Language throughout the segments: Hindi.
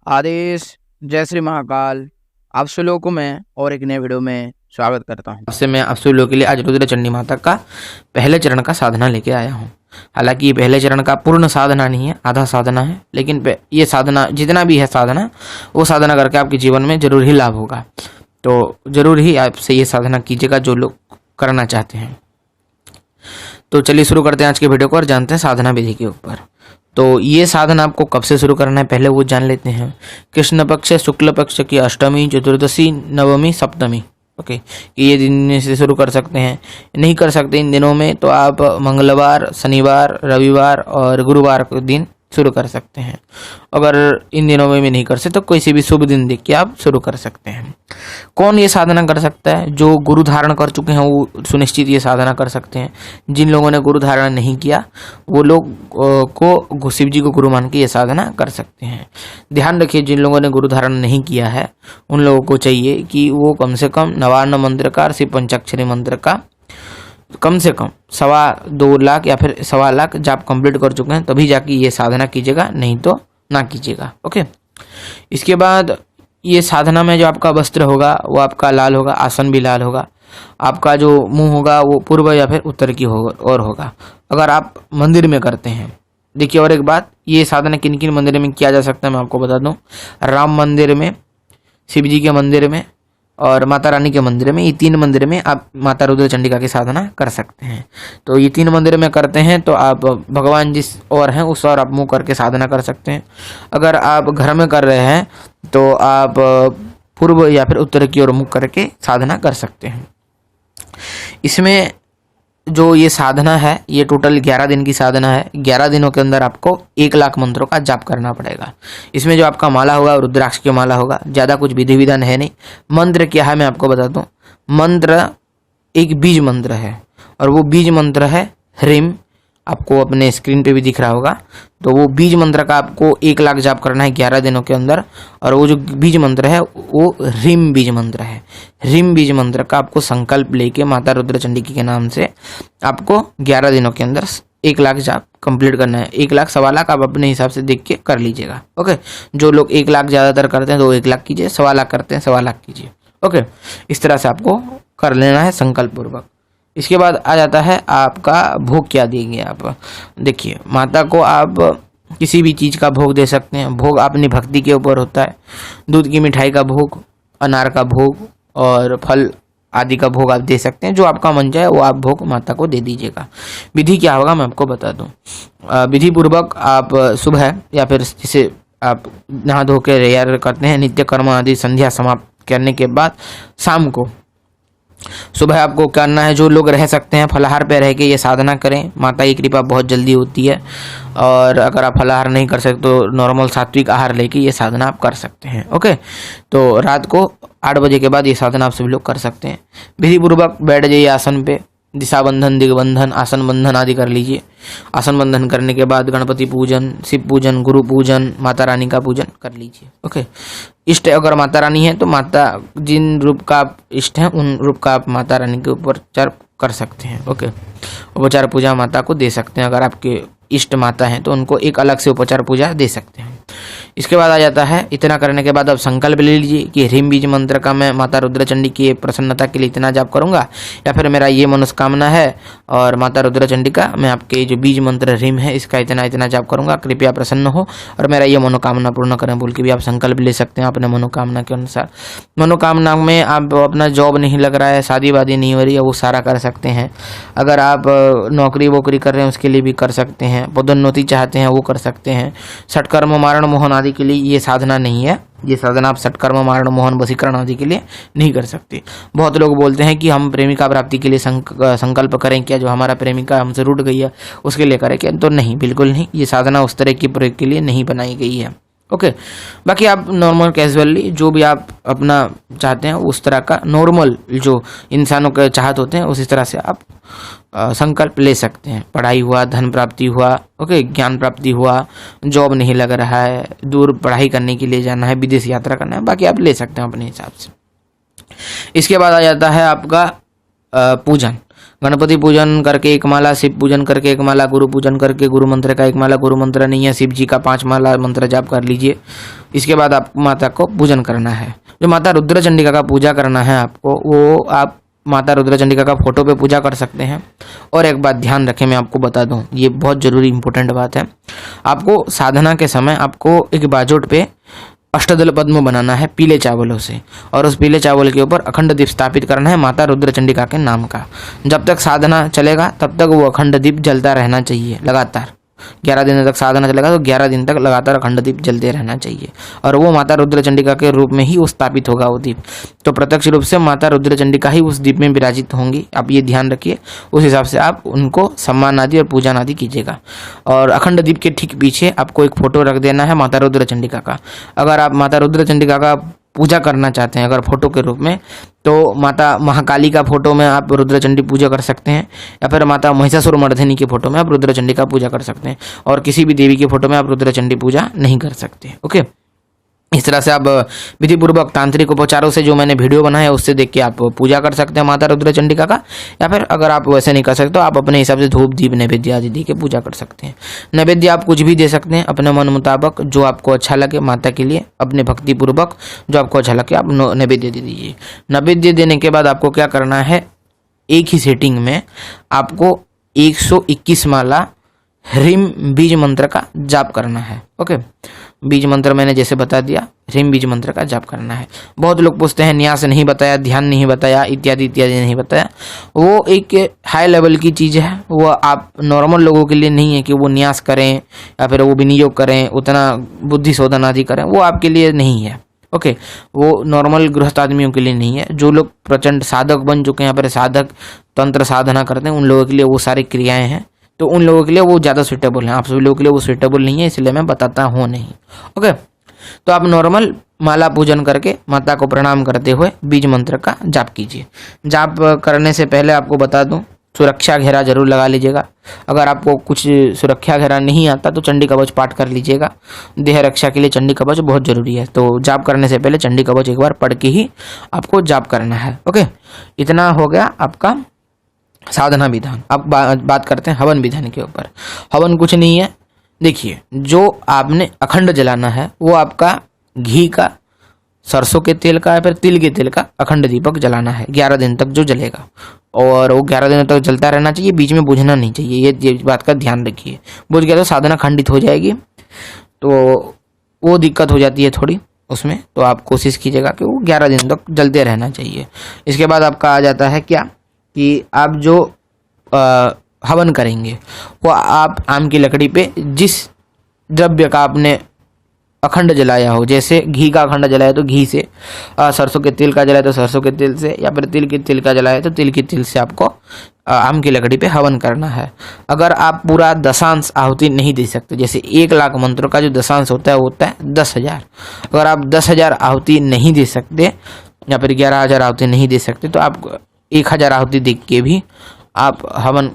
आदेश। जय श्री महाकाल। आप सभी लोगों को मैं और एक नए वीडियो में स्वागत करता हूं। आपसे मैं आप सभी लोगों के लिए आज रुद्र चंडी माता का पहले चरण का साधना लेके आया हूं। हालांकि ये पहले चरण का पूर्ण साधना नहीं है, आधा साधना है, लेकिन ये साधना जितना भी है साधना, वो साधना करके आपके जीवन में जरूर ही लाभ होगा। तो जरूर ही आपसे ये साधना कीजिएगा जो लोग करना चाहते हैं। तो चलिए शुरू करते हैं आज के वीडियो को और जानते हैं साधना विधि के ऊपर। तो ये साधना आपको कब से शुरू करना है पहले वो जान लेते हैं। कृष्ण पक्ष शुक्ल पक्ष की अष्टमी, चतुर्दशी, नवमी, सप्तमी। ओके, ये दिन से शुरू कर सकते हैं। नहीं कर सकते इन दिनों में तो आप मंगलवार, शनिवार, रविवार और गुरुवार के दिन शुरू कर सकते हैं। अगर इन दिनों में भी नहीं कर सकते तो कोई से भी शुभ दिन देख के आप शुरू कर सकते हैं। कौन ये साधना कर सकता है? जो गुरु धारण कर चुके हैं वो सुनिश्चित ये साधना कर सकते हैं। जिन लोगों ने गुरु धारण नहीं किया वो लोग को शिव जी को गुरु मान के ये साधना कर सकते हैं। ध्यान रखिए, जिन लोगों ने गुरु धारण नहीं किया है उन लोगों को चाहिए कि वो कम से कम नवान्न मंत्र का, शिव पंचाक्षरी मंत्र का कम से कम 2.25 लाख या फिर 1.25 लाख जाप कंप्लीट कर चुके हैं तभी जाके ये साधना कीजिएगा, नहीं तो ना कीजिएगा। ओके, इसके बाद ये साधना में जो आपका वस्त्र होगा वो आपका लाल होगा, आसन भी लाल होगा। आपका जो मुंह होगा वो पूर्व या फिर उत्तर की होगा अगर आप मंदिर में करते हैं। देखिए, और एक बात, ये साधना किन किन मंदिर में किया जा सकता है मैं आपको बता दूं। राम मंदिर में, शिव जी के मंदिर में और माता रानी के मंदिर में, ये 3 मंदिर में आप माता रुद्र चंडिका की साधना कर सकते हैं। तो ये 3 मंदिर में करते हैं तो आप भगवान जिस ओर हैं उस ओर आप मुंह करके साधना कर सकते हैं। अगर आप घर में कर रहे हैं तो आप पूर्व या फिर उत्तर की ओर मुख करके साधना कर सकते हैं। इसमें जो ये साधना है ये टोटल 11 दिन की साधना है। 11 दिनों के अंदर आपको 1 लाख मंत्रों का जाप करना पड़ेगा। इसमें जो आपका माला होगा रुद्राक्ष की माला होगा। ज़्यादा कुछ विधि विधान है नहीं। मंत्र क्या है मैं आपको बता दूं। मंत्र एक बीज मंत्र है और वो बीज मंत्र है ह्रीम। आपको अपने स्क्रीन पे भी दिख रहा होगा। तो वो बीज मंत्र का आपको 1 लाख जाप करना है 11 दिनों के अंदर। और वो जो बीज मंत्र है वो ह्रीम बीज मंत्र है। ह्रीम बीज मंत्र का आपको संकल्प लेके माता रुद्र चंडिका के नाम से आपको 11 दिनों के अंदर 1 लाख जाप कंप्लीट करना है। 1 लाख 1.25 लाख आप अपने हिसाब से देख के कर लीजिएगा। ओके, जो लोग 1 लाख ज़्यादातर करते हैं तो 1 लाख कीजिए, 1.25 लाख करते हैं 1.25 लाख कीजिए। ओके, इस तरह से आपको कर लेना है संकल्प पूर्वक। इसके बाद आ जाता है आपका भोग क्या देंगे आप। देखिए, माता को आप किसी भी चीज़ का भोग दे सकते हैं। भोग अपनी भक्ति के ऊपर होता है। दूध की मिठाई का भोग, अनार का भोग और फल आदि का भोग आप दे सकते हैं। जो आपका मन चाहे वो आप भोग माता को दे दीजिएगा। विधि क्या होगा मैं आपको बता दूं। विधि पूर्वक आप सुबह या फिर जिसे आप नहा धो के तैयार करते हैं, नित्य कर्म आदि संध्या समाप्त करने के बाद शाम को सुबह आपको करना है। जो लोग रह सकते हैं फलाहार पे रह के ये साधना करें। माता की कृपा बहुत जल्दी होती है। और अगर आप फलाहार नहीं कर सकते तो नॉर्मल सात्विक आहार लेके ये साधना आप कर सकते हैं। ओके, तो रात को 8 बजे के बाद ये साधना आप सभी लोग कर सकते हैं। विधि पूर्वक बैठ जाइए आसन पे। दिशा बंधन, दिग्बंधन, आसन बंधन आदि कर लीजिए। आसन बंधन करने के बाद गणपति पूजन, शिव पूजन, गुरु पूजन, माता रानी का पूजन कर लीजिए। ओके, इष्ट अगर माता रानी है तो माता जिन रूप का आप इष्ट हैं उन रूप का आप माता रानी के ऊपर उपचार कर सकते हैं। ओके, उपचार पूजा माता को दे सकते हैं। अगर आपके इष्ट माता हैं तो उनको एक अलग से उपचार पूजा दे सकते हैं। इसके बाद आ जाता है, इतना करने के बाद आप संकल्प ले लीजिए कि ह्रीम बीज मंत्र का मैं माता रुद्र चंडी की प्रसन्नता के लिए इतना जाप करूंगा, या फिर मेरा ये मनोकामना है और माता रुद्र चंडिका मैं आपके जो बीज मंत्र ह्रीम है इसका इतना इतना जाप करूंगा, कृपया प्रसन्न हो और मेरा ये मनोकामना पूर्ण करें बोल के भी आप संकल्प ले सकते हैं अपने मनोकामना के अनुसार। मनोकामना में आप अपना जॉब नहीं लग रहा है, शादी वादी नहीं हो रही है, वो सारा कर सकते हैं। अगर आप नौकरी वोकरी कर रहे हैं उसके लिए भी कर सकते हैं। पदोन्नति चाहते हैं वो कर सकते हैं। षटकर्म मारण मोहन आदि के लिए ये साधना नहीं है। ये साधना आप षटकर्म मारण मोहन वशीकरण आदि के लिए नहीं कर सकते। बहुत लोग बोलते हैं कि हम प्रेमिका प्राप्ति के लिए संकल्प करें क्या, जो हमारा प्रेमिका हमसे रूठ गई है उसके लिए करें क्या। तो नहीं, बिल्कुल नहीं। ये साधना उस तरह की प्रयोग के लिए नहीं बनाई गई है। ओके, बाकी आप नॉर्मल कैजुअली जो भी आप अपना चाहते हैं उस तरह का नॉर्मल जो इंसानों के चाहत होते हैं उसी तरह से आप संकल्प ले सकते हैं। पढ़ाई हुआ, धन प्राप्ति हुआ, ओके, ज्ञान प्राप्ति हुआ, जॉब नहीं लग रहा है, दूर पढ़ाई करने के लिए जाना है, विदेश यात्रा करना है, बाकी आप ले सकते हैं अपने हिसाब से। इसके बाद आ जाता है आपका पूजन। गणपति पूजन करके एक माला, शिव पूजन करके एक माला, गुरु पूजन करके गुरु मंत्र का एक माला, गुरु मंत्र नहीं है शिव जी का 5 माला मंत्र जाप कर लीजिए। इसके बाद आप माता को पूजन करना है। जो माता रुद्र चंडिका का पूजा करना है आपको, वो आप माता रुद्र चंडिका का फोटो पे पूजा कर सकते हैं। और एक बात ध्यान रखें, मैं आपको बता दूं, ये बहुत जरूरी इंपॉर्टेंट बात है। आपको साधना के समय आपको एक बाजोट पे अष्टदल पद्म बनाना है पीले चावलों से, और उस पीले चावल के ऊपर अखंड दीप स्थापित करना है माता रुद्र चंडिका के नाम का। जब तक साधना चलेगा तब तक वो अखंड दीप जलता रहना चाहिए लगातार। 11 दिन तक साधना चलेगा तो 11 दिन तक लगातार अखंड दीप जलते रहना चाहिए, और वो माता रुद्र चंडिका के रूप में ही वो स्थापित होगा वो दीप। तो प्रत्यक्ष रूप से माता रुद्र चंडिका ही उस दीप में विराजित होंगी, आप ये ध्यान रखिए। उस हिसाब से आप उनको सम्मान आदि और पूजन आदि कीजिएगा। और अखंड दीप के ठीक पीछे आपको एक फोटो रख देना है माता रुद्र चंडिका का। अगर आप माता रुद्र चंडिका का पूजा करना चाहते हैं अगर फोटो के रूप में, तो माता महाकाली का फोटो में आप रुद्रचंडी पूजा कर सकते हैं, या फिर माता महिषासुर मर्दिनी के फोटो में आप रुद्रचंडी का पूजा कर सकते हैं, और किसी भी देवी के फोटो में आप रुद्रचंडी पूजा नहीं कर सकते। ओके, इस तरह से आप विधि पूर्वक तांत्रिक उपचारों से जो मैंने वीडियो बनाया है उससे देख के आप पूजा कर सकते हैं माता रुद्र चंडिका का। या फिर अगर आप वैसे नहीं कर सकते तो आप अपने हिसाब से धूप दीप नैवेद्य आदि दे के पूजा कर सकते हैं। नैवेद्य आप कुछ भी दे सकते हैं अपने मन मुताबिक, जो आपको अच्छा लगे माता के लिए, अपने भक्ति पूर्वक जो आपको अच्छा लगे आप नैवेद्य दे दीजिए। नैवेद्य देने के बाद आपको क्या करना है, एक ही सेटिंग में आपको 121 माला ह्रीम बीज मंत्र का जाप करना है। ओके, बीज मंत्र मैंने जैसे बता दिया, ह्रीम बीज मंत्र का जाप करना है। बहुत लोग पूछते हैं न्यास नहीं बताया, ध्यान नहीं बताया, इत्यादि इत्यादि नहीं बताया। वो एक हाई लेवल की चीज़ है, वो आप नॉर्मल लोगों के लिए नहीं है कि वो न्यास करें या फिर वो विनियोग करें, उतना बुद्धि शोधन आदि करें, वो आपके लिए नहीं है। ओके, वो नॉर्मल गृहस्थ आदमियों के लिए नहीं है। जो लोग प्रचंड साधक बन चुके हैं, यहाँ पर साधक तंत्र साधना करते हैं, उन लोगों के लिए वो सारी क्रियाएं हैं, तो उन लोगों के लिए वो ज़्यादा सुटेबल है। आप सभी लोगों के लिए वो सुटेबल नहीं है, इसलिए मैं बताता हूँ नहीं। ओके, तो आप नॉर्मल माला पूजन करके माता को प्रणाम करते हुए बीज मंत्र का जाप कीजिए। जाप करने से पहले आपको बता दूं, सुरक्षा घेरा जरूर लगा लीजिएगा। अगर आपको कुछ सुरक्षा घेरा नहीं आता तो चंडी कवच पाठ कर लीजिएगा। देह रक्षा के लिए चंडी कवच बहुत जरूरी है, तो जाप करने से पहले चंडी कवच एक बार पढ़ के ही आपको जाप करना है। ओके, इतना हो गया आपका साधना विधान। अब बात करते हैं हवन विधान के ऊपर। हवन कुछ नहीं है, देखिए, जो आपने अखंड जलाना है वो आपका घी का, सरसों के तेल का या फिर तिल के तेल का अखंड दीपक जलाना है 11 दिन तक जो जलेगा, और वो 11 दिनों तक जलता रहना चाहिए, बीच में बुझना नहीं चाहिए। ये बात का ध्यान रखिए, बुझ गया तो साधना खंडित हो जाएगी, तो वो दिक्कत हो जाती है थोड़ी उसमें। तो आप कोशिश कीजिएगा कि वो 11 दिन तक जलते रहना चाहिए। इसके बाद आपका आ जाता है क्या कि आप जो हवन करेंगे वो आप आम की लकड़ी पे जिस द्रव्य का आपने अखंड जलाया हो, जैसे घी का अखंड जलाया तो घी से, सरसों के तेल का जलाया तो सरसों के तेल से, या फिर तिल के तेल का जलाया तो तिल के तेल से आपको आम की लकड़ी पे हवन करना है। अगर आप पूरा दशांश आहुति नहीं दे सकते, जैसे 1 लाख मंत्रों का जो दशांश होता है वो होता है 10,000, अगर आप 10,000 आहुति नहीं दे सकते या फिर 11,000 आहुति नहीं दे सकते तो आप 1,000 आहुति दे के भी आप हवन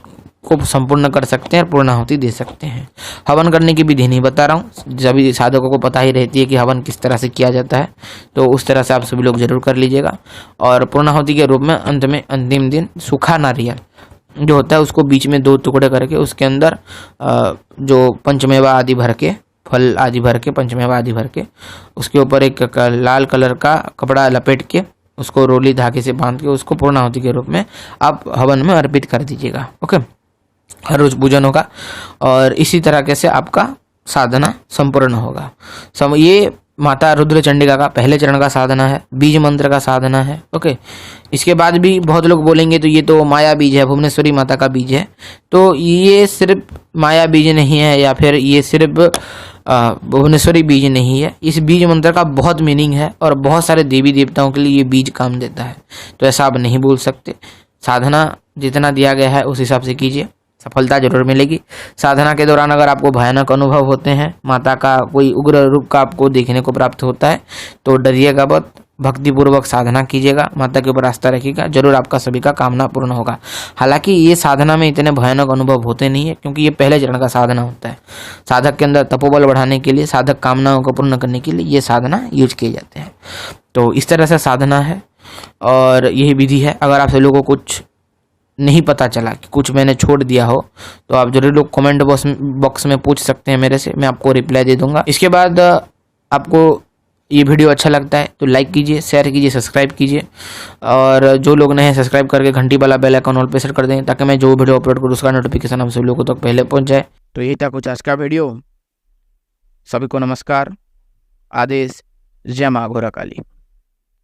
को संपूर्ण कर सकते हैं और पूर्ण आहुति दे सकते हैं। हवन करने की विधि नहीं बता रहा हूँ, सभी साधकों को पता ही रहती है कि हवन किस तरह से किया जाता है, तो उस तरह से आप सभी लोग जरूर कर लीजिएगा। और पूर्ण आहुति के रूप में अंत में अंतिम दिन सूखा नारियल जो होता है उसको बीच में 2 टुकड़े करके उसके अंदर जो पंचमेवा आदि भर के, फल आदि भर के, पंचमेवा आदि भर के, उसके ऊपर एक लाल कलर का कपड़ा लपेट के उसको रोली धागे से बांध के उसको पूर्ण आहुति के रूप में आप हवन में अर्पित कर दीजिएगा। ओके, हर रोज पूजन होगा और इसी तरह से आपका साधना संपूर्ण होगा। ये माता रुद्र चंडिका का पहले चरण का साधना है, बीज मंत्र का साधना है। ओके, इसके बाद भी बहुत लोग बोलेंगे तो ये तो माया बीज है, भुवनेश्वरी माता का बीज है, तो ये सिर्फ माया बीज नहीं है या फिर ये सिर्फ भुवनेश्वरी बीज नहीं है। इस बीज मंत्र का बहुत मीनिंग है और बहुत सारे देवी देवताओं के लिए ये बीज काम देता है, तो ऐसा आप नहीं बोल सकते। साधना जितना दिया गया है उस हिसाब से कीजिए, सफलता जरूर मिलेगी। साधना के दौरान अगर आपको भयानक अनुभव होते हैं, माता का कोई उग्र रूप का आपको देखने को प्राप्त होता है तो डरिएगा मत, भक्तिपूर्वक साधना कीजिएगा, माता के ऊपर आस्था रखिएगा, जरूर आपका सभी का कामना पूर्ण होगा। हालांकि ये साधना में इतने भयानक अनुभव होते नहीं है क्योंकि ये पहले चरण का साधना होता है। साधक के अंदर तपोबल बढ़ाने के लिए, साधक कामनाओं को पूर्ण करने के लिए ये साधना यूज किए जाते हैं। तो इस तरह से साधना है और यही विधि है। अगर आप सभी लोगों को कुछ नहीं पता चला कि कुछ मैंने छोड़ दिया हो तो आप जरूर लोग कमेंट बॉक्स में पूछ सकते हैं मेरे से, मैं आपको रिप्लाई दे दूंगा। इसके बाद आपको ये वीडियो अच्छा लगता है तो लाइक कीजिए, शेयर कीजिए, सब्सक्राइब कीजिए, और जो लोग नए हैं सब्सक्राइब करके घंटी वाला बेल आइकन ऑल पे सेट कर दें ताकि मैं जो वीडियो अपलोड करूँ उसका नोटिफिकेशन आप सभी लोगों तक पहले पहुंच जाए। तो यही था कुछ आज का वीडियो। सभी को नमस्कार, आदेश, जय माँ घोरा काली।